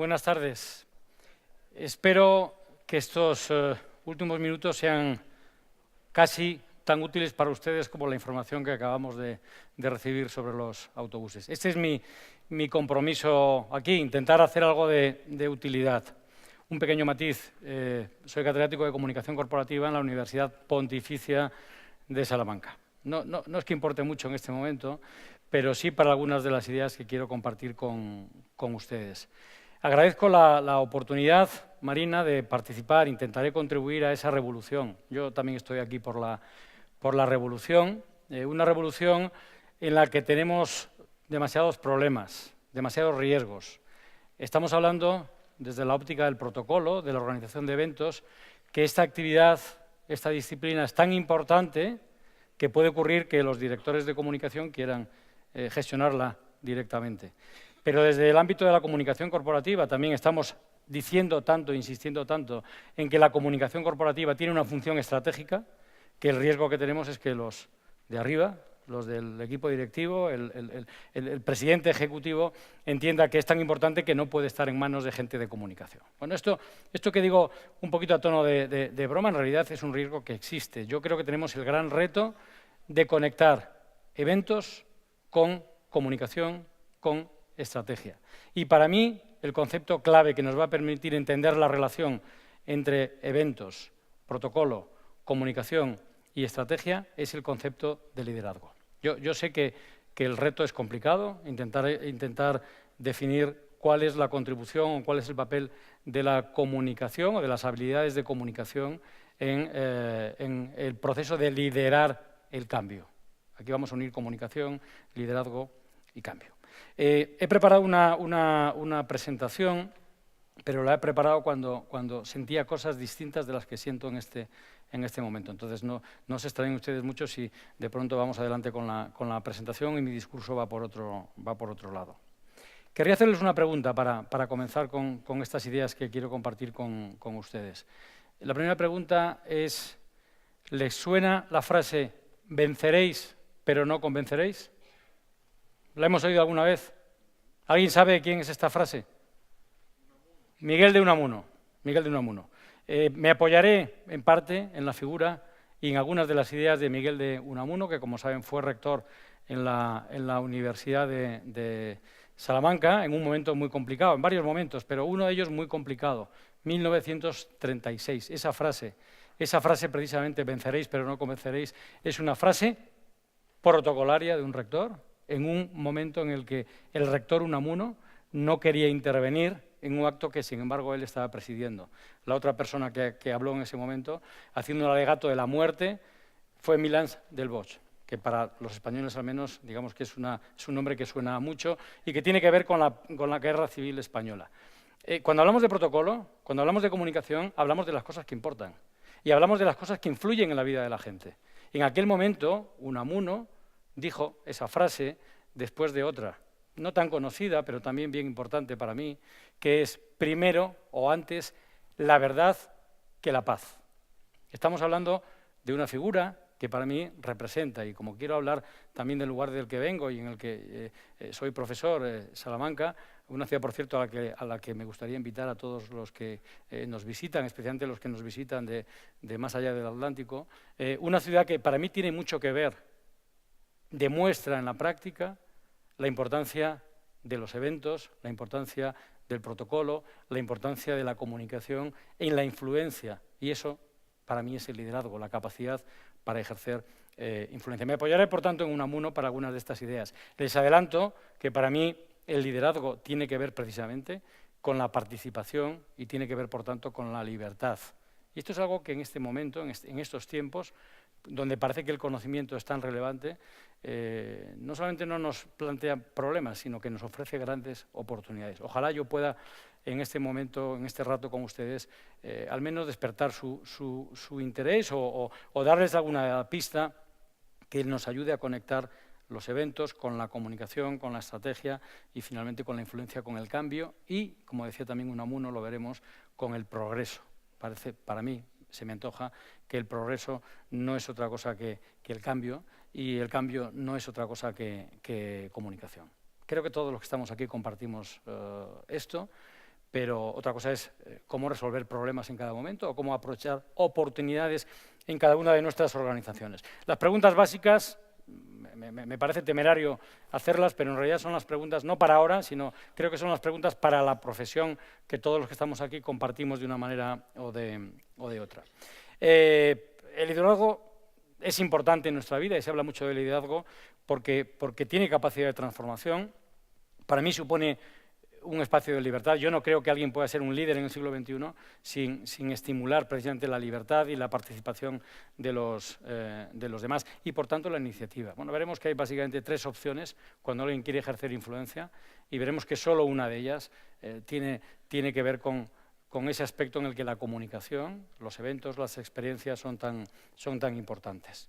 Buenas tardes. Espero que estos últimos minutos sean casi tan útiles para ustedes como la información que acabamos de recibir sobre los autobuses. Este es mi compromiso aquí, intentar hacer algo de utilidad. Un pequeño matiz, soy catedrático de Comunicación Corporativa en la Universidad Pontificia de Salamanca. No es que importe mucho en este momento, pero sí para algunas de las ideas que quiero compartir con ustedes. Agradezco la oportunidad, Marina, de participar, intentaré contribuir a esa revolución. Yo también estoy aquí por la revolución, una revolución en la que tenemos demasiados problemas, demasiados riesgos. Estamos hablando, desde la óptica del protocolo, de la organización de eventos, que esta actividad, esta disciplina es tan importante que puede ocurrir que los directores de comunicación quieran gestionarla directamente. Pero desde el ámbito de la comunicación corporativa también estamos diciendo tanto, insistiendo tanto, en que la comunicación corporativa tiene una función estratégica, que el riesgo que tenemos es que los de arriba, los del equipo directivo, el presidente ejecutivo, entienda que es tan importante que no puede estar en manos de gente de comunicación. Bueno, esto que digo un poquito a tono de broma, en realidad es un riesgo que existe. Yo creo que tenemos el gran reto de conectar eventos con comunicación, con estrategia. Y para mí, el concepto clave que nos va a permitir entender la relación entre eventos, protocolo, comunicación y estrategia es el concepto de liderazgo. Yo sé que el reto es complicado, intentar definir cuál es la contribución o cuál es el papel de la comunicación o de las habilidades de comunicación en el proceso de liderar el cambio. Aquí vamos a unir comunicación, liderazgo y cambio. He preparado una presentación, pero la he preparado cuando sentía cosas distintas de las que siento en este momento. Entonces, no se extrañen ustedes mucho si de pronto vamos adelante con la presentación y mi discurso va por otro lado. Querría hacerles una pregunta para comenzar con estas ideas que quiero compartir con ustedes. La primera pregunta es, ¿les suena la frase «venceréis, pero no convenceréis»? ¿La hemos oído alguna vez? ¿Alguien sabe quién es esta frase? Miguel de Unamuno. Miguel de Unamuno. Me apoyaré en parte en la figura y en algunas de las ideas de Miguel de Unamuno, que como saben fue rector en la Universidad de Salamanca en un momento muy complicado, en varios momentos, pero uno de ellos muy complicado, 1936. Esa frase precisamente, venceréis pero no convenceréis, es una frase protocolaria de un rector, en un momento en el que el rector Unamuno no quería intervenir en un acto que, sin embargo, él estaba presidiendo. La otra persona que habló en ese momento, haciendo un alegato de la muerte, fue Milán del Bosch, que para los españoles al menos, digamos que es un nombre que suena mucho y que tiene que ver con la Guerra Civil Española. Cuando hablamos de protocolo, cuando hablamos de comunicación, hablamos de las cosas que importan y hablamos de las cosas que influyen en la vida de la gente. En aquel momento, Unamuno dijo esa frase después de otra, no tan conocida, pero también bien importante para mí, que es primero o antes la verdad que la paz. Estamos hablando de una figura que para mí representa, y como quiero hablar también del lugar del que vengo y en el que soy profesor, Salamanca, una ciudad, por cierto, a la que me gustaría invitar a todos los que nos visitan, especialmente los que nos visitan de más allá del Atlántico, una ciudad que para mí tiene mucho que ver, demuestra en la práctica la importancia de los eventos, la importancia del protocolo, la importancia de la comunicación en la influencia. Y eso, para mí, es el liderazgo, la capacidad para ejercer influencia. Me apoyaré, por tanto, en Unamuno para algunas de estas ideas. Les adelanto que para mí el liderazgo tiene que ver precisamente con la participación y tiene que ver, por tanto, con la libertad. Y esto es algo que en este momento, en estos tiempos, donde parece que el conocimiento es tan relevante, no solamente no nos plantea problemas, sino que nos ofrece grandes oportunidades. Ojalá yo pueda, en este momento, en este rato con ustedes, al menos despertar su interés o darles alguna pista que nos ayude a conectar los eventos con la comunicación, con la estrategia y finalmente con la influencia, con el cambio y, como decía también Unamuno, lo veremos, con el progreso. Parece, para mí, se me antoja que el progreso no es otra cosa que el cambio y el cambio no es otra cosa que comunicación. Creo que todos los que estamos aquí compartimos esto, pero otra cosa es cómo resolver problemas en cada momento o cómo aprovechar oportunidades en cada una de nuestras organizaciones. Las preguntas básicas, me parece temerario hacerlas, pero en realidad son las preguntas no para ahora, sino creo que son las preguntas para la profesión que todos los que estamos aquí compartimos de una manera o de otra. El liderazgo es importante en nuestra vida y se habla mucho del liderazgo porque tiene capacidad de transformación. Para mí supone un espacio de libertad. Yo no creo que alguien pueda ser un líder en el siglo XXI sin estimular precisamente la libertad y la participación de los demás y, por tanto, la iniciativa. Bueno, veremos que hay básicamente 3 opciones cuando alguien quiere ejercer influencia y veremos que solo una de ellas tiene que ver con ese aspecto en el que la comunicación, los eventos, las experiencias son tan importantes.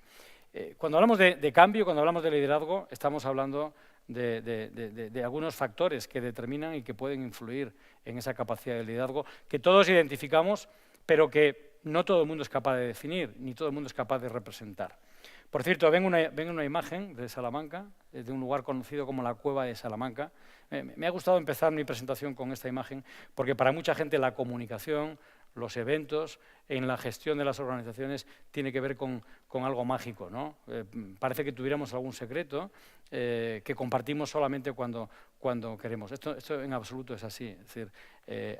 Cuando hablamos de cambio, cuando hablamos de liderazgo, estamos hablando de algunos factores que determinan y que pueden influir en esa capacidad de liderazgo, que todos identificamos, pero que no todo el mundo es capaz de definir, ni todo el mundo es capaz de representar. Por cierto, ven una imagen de Salamanca, de un lugar conocido como la Cueva de Salamanca. Me ha gustado empezar mi presentación con esta imagen, porque para mucha gente la comunicación, los eventos, en la gestión de las organizaciones, tiene que ver con algo mágico, ¿no? Parece que tuviéramos algún secreto que compartimos solamente cuando queremos. Esto en absoluto es así. Es decir,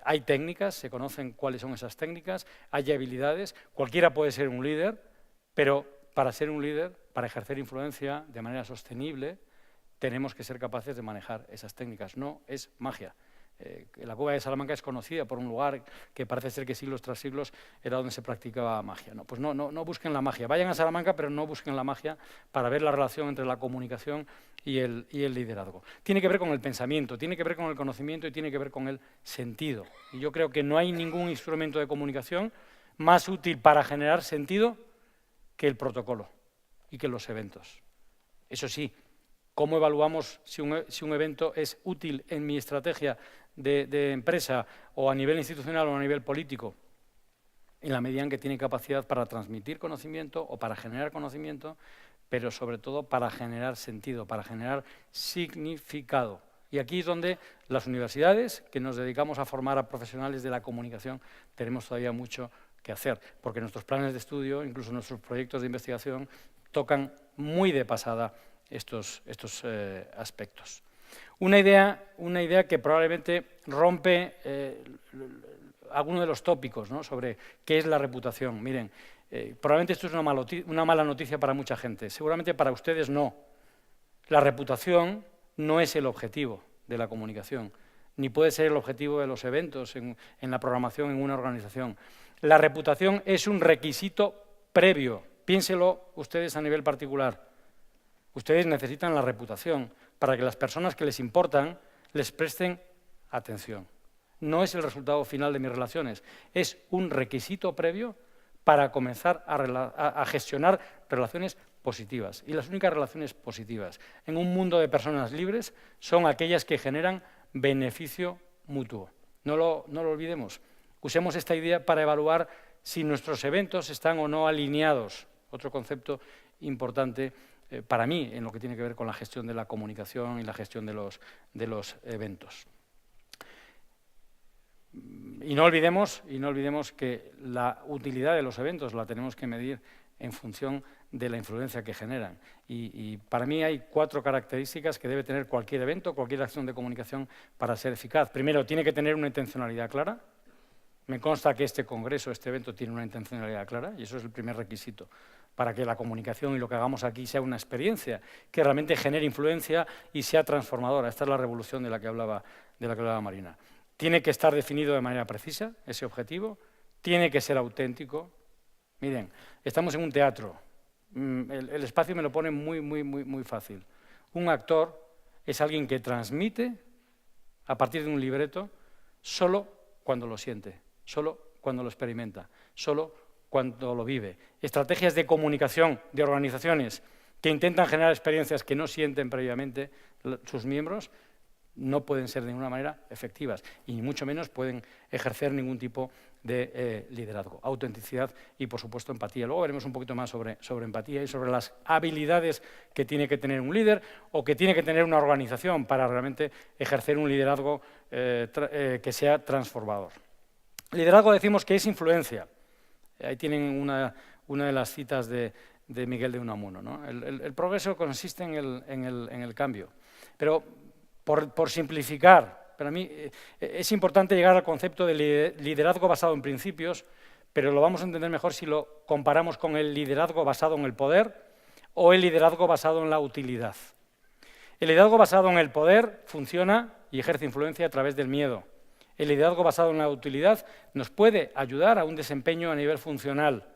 hay técnicas, se conocen cuáles son esas técnicas, hay habilidades, cualquiera puede ser un líder, pero para ser un líder, para ejercer influencia de manera sostenible, tenemos que ser capaces de manejar esas técnicas. No es magia. La Cueva de Salamanca es conocida por un lugar que parece ser que siglos tras siglos era donde se practicaba magia. No, pues no busquen la magia. Vayan a Salamanca, pero no busquen la magia para ver la relación entre la comunicación y el liderazgo. Tiene que ver con el pensamiento, tiene que ver con el conocimiento y tiene que ver con el sentido. Y yo creo que no hay ningún instrumento de comunicación más útil para generar sentido que el protocolo y que los eventos. Eso sí, ¿cómo evaluamos si un evento es útil en mi estrategia de empresa o a nivel institucional o a nivel político? En la medida en que tiene capacidad para transmitir conocimiento o para generar conocimiento, pero sobre todo para generar sentido, para generar significado. Y aquí es donde las universidades, que nos dedicamos a formar a profesionales de la comunicación, tenemos todavía mucho que hacer, porque nuestros planes de estudio, incluso nuestros proyectos de investigación, tocan muy de pasada estos aspectos. Una idea que probablemente rompe algunos de los tópicos, ¿no?, sobre qué es la reputación. Miren, probablemente esto es una mala noticia para mucha gente, seguramente para ustedes no. La reputación no es el objetivo de la comunicación, ni puede ser el objetivo de los eventos en la programación en una organización. La reputación es un requisito previo. Piénselo ustedes a nivel particular. Ustedes necesitan la reputación para que las personas que les importan les presten atención. No es el resultado final de mis relaciones, es un requisito previo para comenzar a gestionar relaciones positivas. Y las únicas relaciones positivas en un mundo de personas libres son aquellas que generan beneficio mutuo. No lo olvidemos. Usemos esta idea para evaluar si nuestros eventos están o no alineados. Otro concepto importante para mí en lo que tiene que ver con la gestión de la comunicación y la gestión de los eventos. Y no olvidemos que la utilidad de los eventos la tenemos que medir en función de la influencia que generan. Y para mí hay 4 características que debe tener cualquier evento, cualquier acción de comunicación para ser eficaz. Primero, tiene que tener una intencionalidad clara. Me consta que este congreso, este evento, tiene una intencionalidad clara y eso es el primer requisito para que la comunicación y lo que hagamos aquí sea una experiencia que realmente genere influencia y sea transformadora. Esta es la revolución de la que hablaba Marina. Tiene que estar definido de manera precisa ese objetivo, tiene que ser auténtico. Miren, estamos en un teatro, el espacio me lo pone muy fácil. Un actor es alguien que transmite a partir de un libreto solo cuando lo siente, solo cuando lo experimenta, solo cuando lo vive. Estrategias de comunicación de organizaciones que intentan generar experiencias que no sienten previamente sus miembros no pueden ser de ninguna manera efectivas y ni mucho menos pueden ejercer ningún tipo de liderazgo. Autenticidad y, por supuesto, empatía. Luego veremos un poquito más sobre empatía y sobre las habilidades que tiene que tener un líder o que tiene que tener una organización para realmente ejercer un liderazgo que sea transformador. Liderazgo decimos que es influencia. Ahí tienen una de las citas de Miguel de Unamuno, ¿no? El progreso consiste en el cambio. Pero por simplificar, para mí es importante llegar al concepto de liderazgo basado en principios, pero lo vamos a entender mejor si lo comparamos con el liderazgo basado en el poder o el liderazgo basado en la utilidad. El liderazgo basado en el poder funciona y ejerce influencia a través del miedo. El liderazgo basado en la utilidad nos puede ayudar a un desempeño a nivel funcional,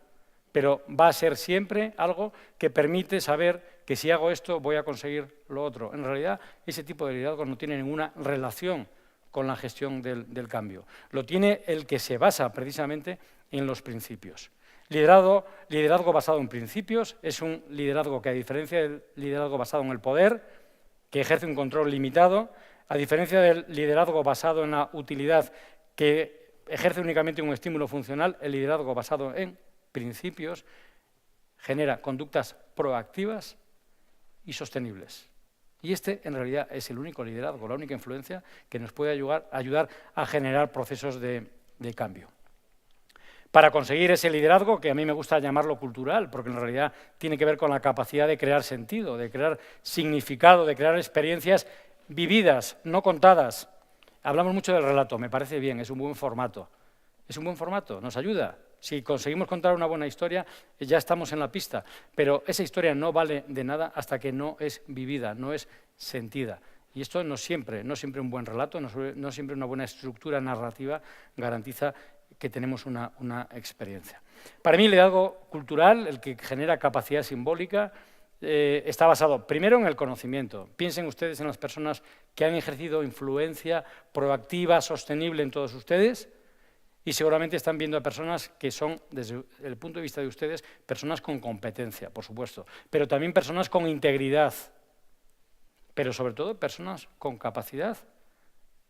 pero va a ser siempre algo que permite saber que si hago esto voy a conseguir lo otro. En realidad, ese tipo de liderazgo no tiene ninguna relación con la gestión del cambio. Lo tiene el que se basa precisamente en los principios. Liderazgo basado en principios es un liderazgo que, a diferencia del liderazgo basado en el poder, que ejerce un control limitado, a diferencia del liderazgo basado en la utilidad, que ejerce únicamente un estímulo funcional, el liderazgo basado en principios genera conductas proactivas y sostenibles. Y este, en realidad, es el único liderazgo, la única influencia que nos puede ayudar a generar procesos de cambio. Para conseguir ese liderazgo, que a mí me gusta llamarlo cultural, porque en realidad tiene que ver con la capacidad de crear sentido, de crear significado, de crear experiencias vividas, no contadas. Hablamos mucho del relato, me parece bien, es un buen formato. Es un buen formato, nos ayuda. Si conseguimos contar una buena historia, ya estamos en la pista, pero esa historia no vale de nada hasta que no es vivida, no es sentida. Y esto no siempre un buen relato, no siempre una buena estructura narrativa garantiza que tenemos una experiencia. Para mí, el liderazgo cultural, el que genera capacidad simbólica, está basado primero en el conocimiento. Piensen ustedes en las personas que han ejercido influencia proactiva, sostenible en todos ustedes, y seguramente están viendo a personas que son, desde el punto de vista de ustedes, personas con competencia, por supuesto, pero también personas con integridad, pero sobre todo personas con capacidad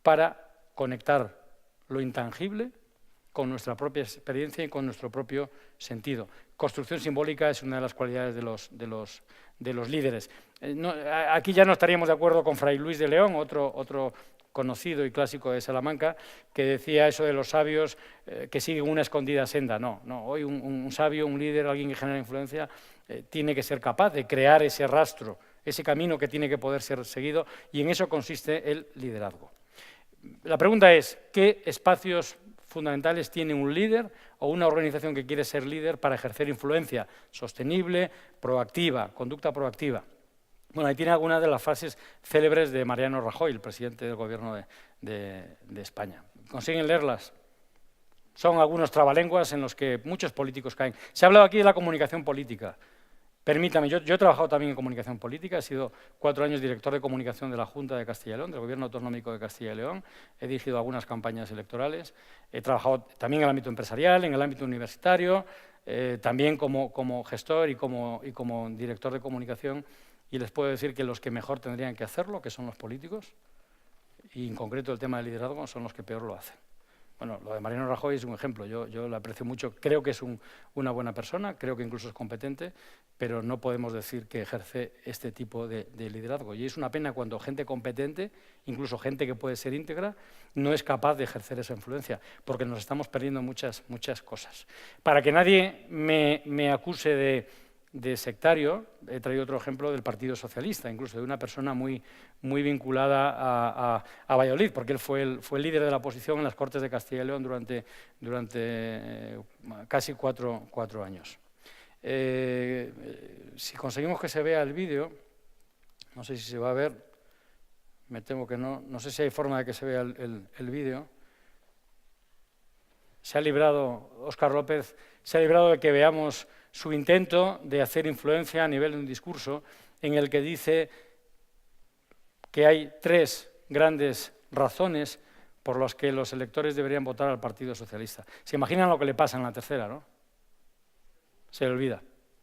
para conectar lo intangible con nuestra propia experiencia y con nuestro propio sentido. Construcción simbólica es una de las cualidades de los líderes. Aquí ya no estaríamos de acuerdo con Fray Luis de León, otro conocido y clásico de Salamanca, que decía eso de los sabios que siguen una escondida senda. No, hoy un sabio, un líder, alguien que genera influencia, tiene que ser capaz de crear ese rastro, ese camino que tiene que poder ser seguido, y en eso consiste el liderazgo. La pregunta es, ¿qué espacios fundamentales tiene un líder o una organización que quiere ser líder para ejercer influencia sostenible, proactiva, conducta proactiva? Bueno, ahí tiene algunas de las frases célebres de Mariano Rajoy, el presidente del Gobierno de España. ¿Consiguen leerlas? Son algunos trabalenguas en los que muchos políticos caen. Se ha hablado aquí de la comunicación política. Permítame, yo he trabajado también en comunicación política, he sido 4 años director de comunicación de la Junta de Castilla y León, del Gobierno Autonómico de Castilla y León, he dirigido algunas campañas electorales, he trabajado también en el ámbito empresarial, en el ámbito universitario, también como gestor y como director de comunicación, y les puedo decir que los que mejor tendrían que hacerlo, que son los políticos, y en concreto el tema del liderazgo, son los que peor lo hacen. Bueno, lo de Mariano Rajoy es un ejemplo, yo lo aprecio mucho, creo que es una buena persona, creo que incluso es competente, pero no podemos decir que ejerce este tipo de liderazgo. Y es una pena cuando gente competente, incluso gente que puede ser íntegra, no es capaz de ejercer esa influencia, porque nos estamos perdiendo muchas cosas. Para que nadie me acuse de sectario, he traído otro ejemplo del Partido Socialista, incluso de una persona muy vinculada a Valladolid, porque él fue el líder de la oposición en las Cortes de Castilla y León durante casi cuatro años. Si conseguimos que se vea el vídeo, no sé si se va a ver, me temo que no sé si hay forma de que se vea el vídeo. Se ha librado, Óscar López, se ha librado de que veamos su intento de hacer influencia a nivel de un discurso en el que dice que hay 3 grandes razones por las que los electores deberían votar al Partido Socialista. ¿Se imaginan lo que le pasa en la tercera, no? Se le olvida.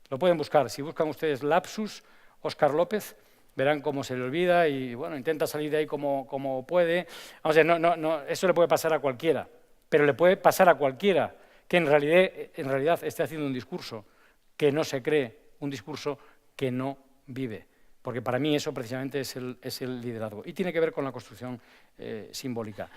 Lo pueden buscar. Si buscan ustedes lapsus Óscar López, verán cómo se le olvida y bueno, intenta salir de ahí como puede. Vamos a ver, eso le puede pasar a cualquiera, pero le puede pasar a cualquiera que en realidad esté haciendo un discurso que no se cree, un discurso que no vive. porque para mí eso precisamente es el liderazgo. Y tiene que ver con la construcción simbólica.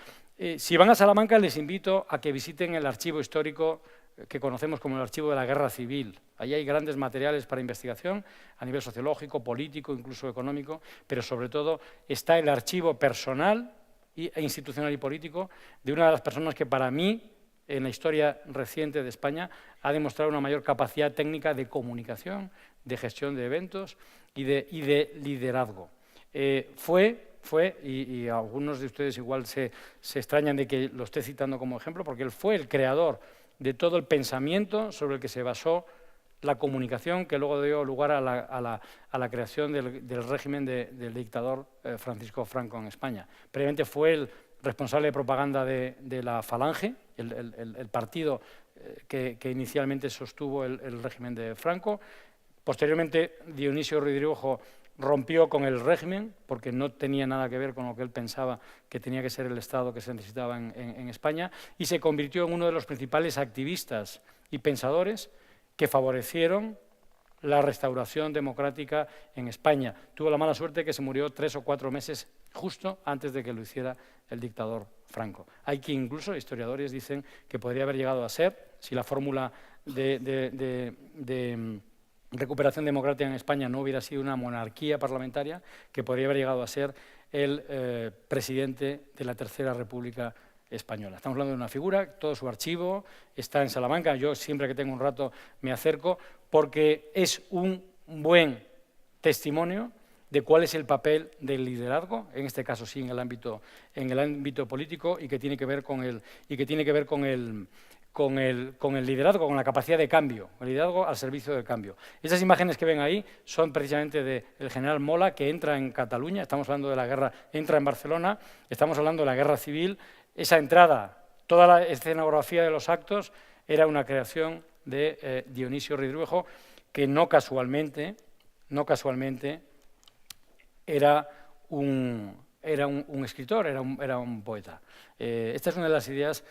Si van a Salamanca, les invito a que visiten el archivo histórico que conocemos como el Archivo de la Guerra Civil. Allí hay grandes materiales para investigación a nivel sociológico, político, incluso económico, pero sobre todo está el archivo personal e institucional y político de una de las personas que para mí, en la historia reciente de España, ha demostrado una mayor capacidad técnica de comunicación, de gestión de eventos y de liderazgo. Y algunos de ustedes igual se extrañan de que lo esté citando como ejemplo, porque él fue el creador de todo el pensamiento sobre el que se basó la comunicación que luego dio lugar a la creación del régimen del dictador Francisco Franco en España. Previamente fue el responsable de propaganda de la Falange, el partido que inicialmente sostuvo el régimen de Franco. Posteriormente, Dionisio Ridruejo rompió con el régimen porque no tenía nada que ver con lo que él pensaba que tenía que ser el Estado que se necesitaba en España, y se convirtió en uno de los principales activistas y pensadores que favorecieron la restauración democrática en España. Tuvo la mala suerte que se murió 3 o 4 meses justo antes de que lo hiciera el dictador Franco. Hay que incluso, historiadores dicen que podría haber llegado a ser, si la fórmula de recuperación democrática en España no hubiera sido una monarquía parlamentaria, que podría haber llegado a ser el presidente de la Tercera República Española. Estamos hablando de una figura, todo su archivo está en Salamanca. Yo siempre que tengo un rato me acerco porque es un buen testimonio de cuál es el papel del liderazgo, en este caso sí en el ámbito político, y que tiene que ver con el liderazgo, con la capacidad de cambio, el liderazgo al servicio del cambio. Esas imágenes que ven ahí son precisamente del general Mola, que entra en Cataluña, estamos hablando de la guerra, entra en Barcelona, estamos hablando de la guerra civil. Esa entrada, toda la escenografía de los actos, era una creación de Dionisio Ridruejo, que no casualmente era un escritor, era un poeta. Esta es una de las ideas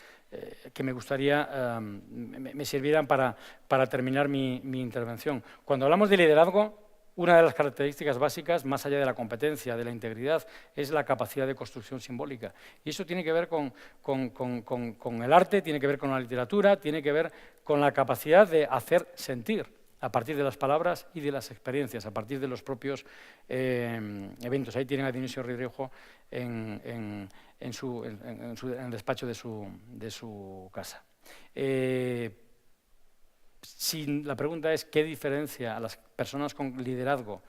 que me gustaría me sirvieran para terminar mi intervención. Cuando hablamos de liderazgo, una de las características básicas, más allá de la competencia, de la integridad, es la capacidad de construcción simbólica. Y eso tiene que ver con el arte, tiene que ver con la literatura, tiene que ver con la capacidad de hacer sentir a partir de las palabras y de las experiencias, a partir de los propios eventos. Ahí tienen a Dionisio Ridruejo en el despacho de su casa. Si la pregunta es qué diferencia a las personas con liderazgo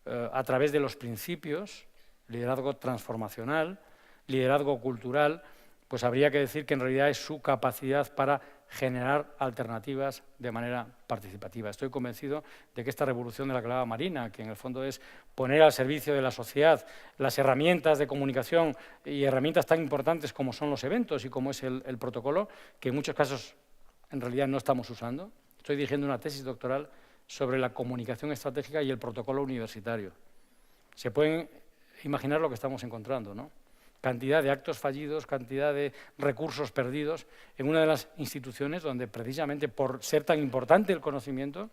a través de los principios, liderazgo transformacional, liderazgo cultural, pues habría que decir que en realidad es su capacidad para generar alternativas de manera participativa. Estoy convencido de que esta revolución de la que hablaba Marina, que en el fondo es poner al servicio de la sociedad las herramientas de comunicación y herramientas tan importantes como son los eventos y como es el protocolo, que en muchos casos en realidad no estamos usando. Estoy dirigiendo una tesis doctoral sobre la comunicación estratégica y el protocolo universitario. Se pueden imaginar lo que estamos encontrando, ¿no? Cantidad de actos fallidos, cantidad de recursos perdidos en una de las instituciones donde precisamente por ser tan importante el conocimiento,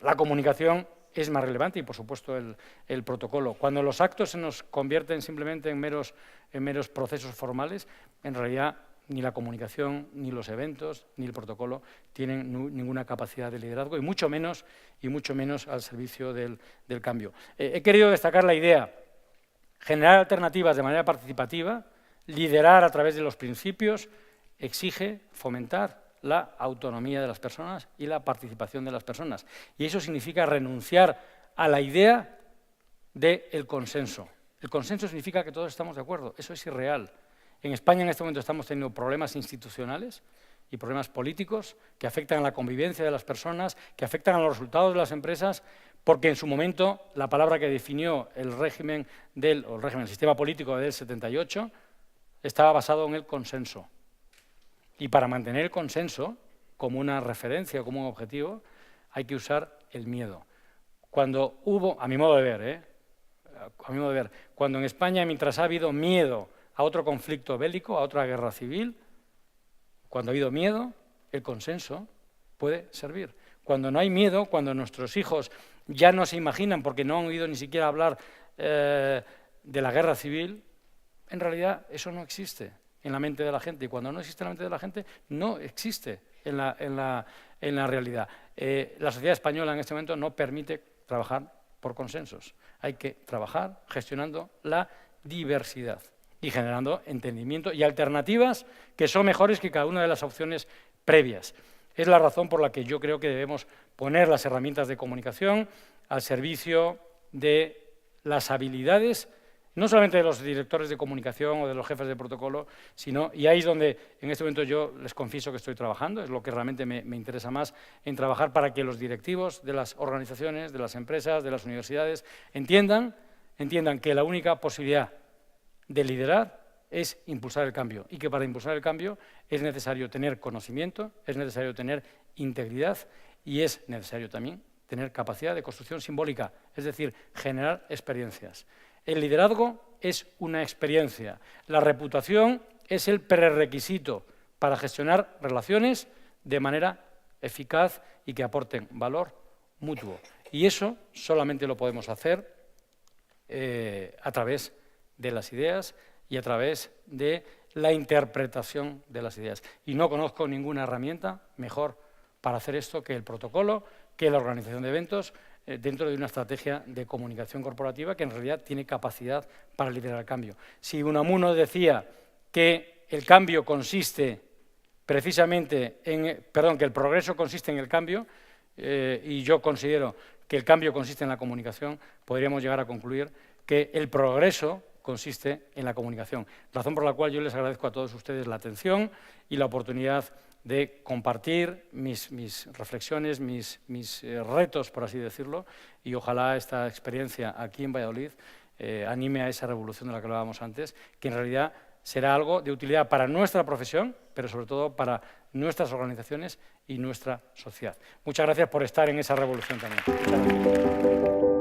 la comunicación es más relevante y por supuesto el protocolo. Cuando los actos se nos convierten simplemente en meros procesos formales, en realidad ni la comunicación, ni los eventos, ni el protocolo tienen ninguna capacidad de liderazgo y mucho menos al servicio del cambio. He querido destacar la idea: generar alternativas de manera participativa, liderar a través de los principios, exige fomentar la autonomía de las personas y la participación de las personas. Y eso significa renunciar a la idea del consenso. El consenso significa que todos estamos de acuerdo. Eso es irreal. En España en este momento estamos teniendo problemas institucionales y problemas políticos que afectan a la convivencia de las personas, que afectan a los resultados de las empresas, porque en su momento la palabra que definió el sistema político del 78 estaba basado en el consenso. Y para mantener el consenso como una referencia, como un objetivo, hay que usar el miedo. Cuando hubo, a mi modo de ver, cuando en España, mientras ha habido miedo a otro conflicto bélico, a otra guerra civil, cuando ha habido miedo, el consenso puede servir. Cuando no hay miedo, cuando nuestros hijos ya no se imaginan, porque no han oído ni siquiera hablar de la guerra civil, en realidad eso no existe en la mente de la gente. Y cuando no existe en la mente de la gente, no existe en la realidad. La sociedad española en este momento no permite trabajar por consensos. Hay que trabajar gestionando la diversidad y generando entendimiento y alternativas que son mejores que cada una de las opciones previas. Es la razón por la que yo creo que debemos poner las herramientas de comunicación al servicio de las habilidades, no solamente de los directores de comunicación o de los jefes de protocolo, sino, y ahí es donde en este momento yo les confieso que estoy trabajando, es lo que realmente me interesa más, en trabajar para que los directivos de las organizaciones, de las empresas, de las universidades, entiendan que la única posibilidad de liderar es impulsar el cambio, y que para impulsar el cambio es necesario tener conocimiento, es necesario tener integridad y es necesario también tener capacidad de construcción simbólica, es decir, generar experiencias. El liderazgo es una experiencia, la reputación es el prerequisito para gestionar relaciones de manera eficaz y que aporten valor mutuo. Y eso solamente lo podemos hacer a través de las ideas y a través de la interpretación de las ideas. Y no conozco ninguna herramienta mejor para hacer esto que el protocolo, que la organización de eventos, dentro de una estrategia de comunicación corporativa que en realidad tiene capacidad para liderar el cambio. Si Unamuno decía que el cambio consiste precisamente en, que el progreso consiste en el cambio, y yo considero que el cambio consiste en la comunicación, podríamos llegar a concluir que el progreso consiste en la comunicación. Razón por la cual yo les agradezco a todos ustedes la atención y la oportunidad de compartir mis reflexiones, mis retos, por así decirlo, y ojalá esta experiencia aquí en Valladolid anime a esa revolución de la que hablábamos antes, que en realidad será algo de utilidad para nuestra profesión, pero sobre todo para nuestras organizaciones y nuestra sociedad. Muchas gracias por estar en esa revolución también. Muchas gracias.